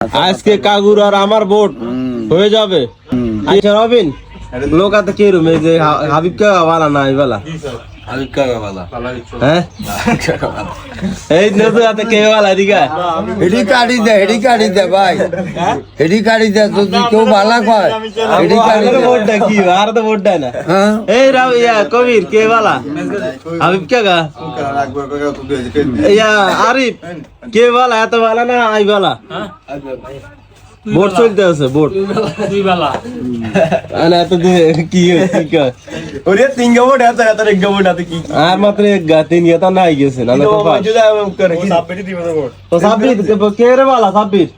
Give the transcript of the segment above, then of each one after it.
আজকে কাগুর আর আমার ভোট হয়ে যাবে। আচ্ছা রবিন, লোক আতে কে রুমে যে হাবিব কে বালা না আইবালা হাবিব কাকা বালা হ্যাঁ এই নতুন আতে কে বালা দিগা হেডি কাটি দে ভাই, হেডি কাটি দে যদি কেউ বালা কয় হেডি কাটি দে। ভোট দে কি আর তো ভোট দেয় না। হ্যাঁ এই রাও ইয়া কবির কে বালা হাবিব কে গা ইয়া আরিফ কে বালা এত বালা না আইবালা ভোট চলতে আছে ভোট দুই বেলা আরে এত কি কি কয় ওরে তিন গবট আছে এত এক গবট আছে কি আর মাত্র এক গাতে নিয়ে তো নাই গেছে না তো পাস করে কি সাবমিট দিবে না ভোট তো সাব্বির কে রে বালা সাব্বির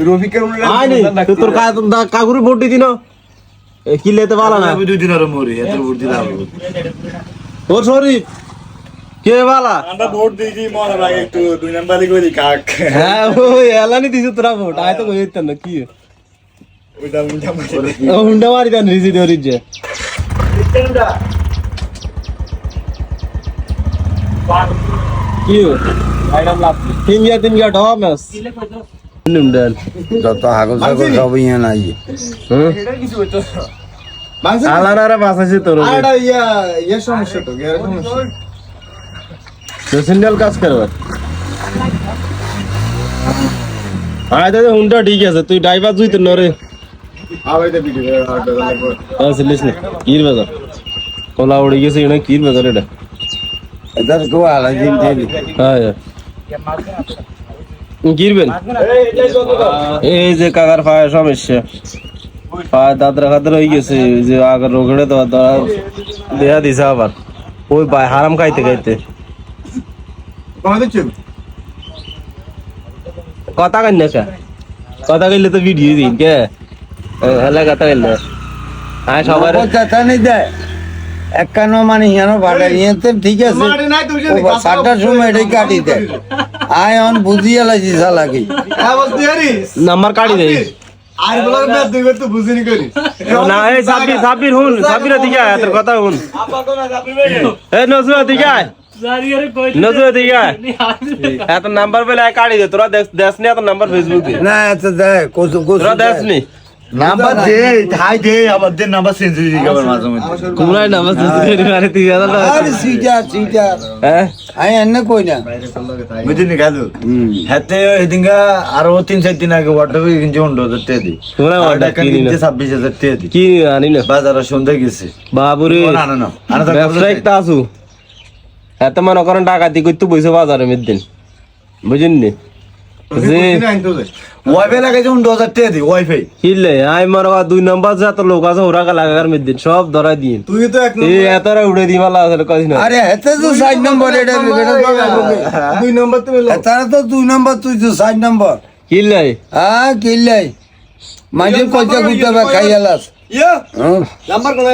রফিকের উনি আইনি তোর কাগুরি ভোট দিদি না কি লেতে বালা না দুই দিন আর মরি এত ভোট দিলাম ও শরীফ কে বালা আমরা ভোট দিছি মজা লাগে একটু দুই নাম্বারই করি কাক হ্যাঁ ওই এলানি দিছ তোরা ভোট আয় তো কইত না কি ওইটা মুন্ডা মারি ও হুন্ডা মারি দেন রিজি ধরি যে কি তিন গিয়া ডমাস নুমডাল যত হাগল ছাগল সব ইয়ে নাই। আলানারে বাসাইছে তোর আরে ইয়া সমস্যা তো গের সমস্যা তো সিঙ্গেল কাজ করবে আয় দাদা হুন্ডা ঠিক আছে তুই ড্রাইভার তুই তো নরে আবাইতে ভিডিও আর লাগবে আসলিস না কির বাজার কলা উড়ে গেছে না কির বাজার এটা এটা কেউ আলাই দিন দিলি হ্যাঁ কিরবেন এই যে কাকার পায়ে সমস্যা পায়ে দাদরা খাদর হয়ে গেছে যে আগের রোগড়ে দেয়া দিছে আবার ওই ভাই হারাম খাইতে খাইতে কমে দিচ্ছেন কথা কান না কথা কইলে তো ভিডিও দিন কে হলে কথা কইলে আয় সবার কথা নেই দে একান্ন মানে হিয়ানো ভাড়া ইয়েতে ঠিক আছে সাতটার সময় এটাই কাটি দে আয় অন বুঝিয়ে লাগছি সালাকি হ্যাঁ বলতে পারিস নাম্বার কাটি দেই আর বলার না তুই তো বুঝিনি করি না এই সাব্বির হুন সাব্বির দিকে আয় তোর কথা হুন এই নজরুল দিকে আয় নজরুল দিকে আয় এত নাম্বার পেলে কাটি দে তোরা দেশ নি এত নাম্বার ফেসবুক দে না আচ্ছা দে কোসু তোরা দেশ নি নাম্বার দে হাই দে আবার দে নাম্বার চেঞ্জ হয়ে যাবে আবার মাঝে মধ্যে কুমড়াই নাম্বার দিতে পারে তুই আরে সিটার হ্যাঁ আই এনে কই না বুঝিনি গালু হাতে এদিনকা আরো 3-4 দিন আগে হোয়াটসঅ্যাপে কিনছে 10000 টাকা দি তোরা অর্ডার কিনি না 26000 টাকা দি কি আনি না বাজারে সন্ধ্যা গেছে বাবুরে না না না আনা তো ব্যবসায়িক তা আসু এত মনে করেন ডাকাতি করতে বইছে বাজারে মেদিন বুঝিনি যে ওয়াইফাই লাগাইছে 10000 টাকা দি ওয়াইফাই কিলে আই মনে কর 2 নাম্বার যত লোক আছে ওরা লাগার মেদিন সব ধরাই দিন তুই তো এক এই এতরা উড়ে দিবালা আছে কইছ না আরে হেতে তো 60 নম্বর এটা দুই নম্বর তুমি তারা তো 2 নম্বর তুই তো 60 নম্বর কিলে হ্যাঁ কিলাই মাঝে কইতে কইতে খাইয়ালাস ইয়া নাম্বার কোন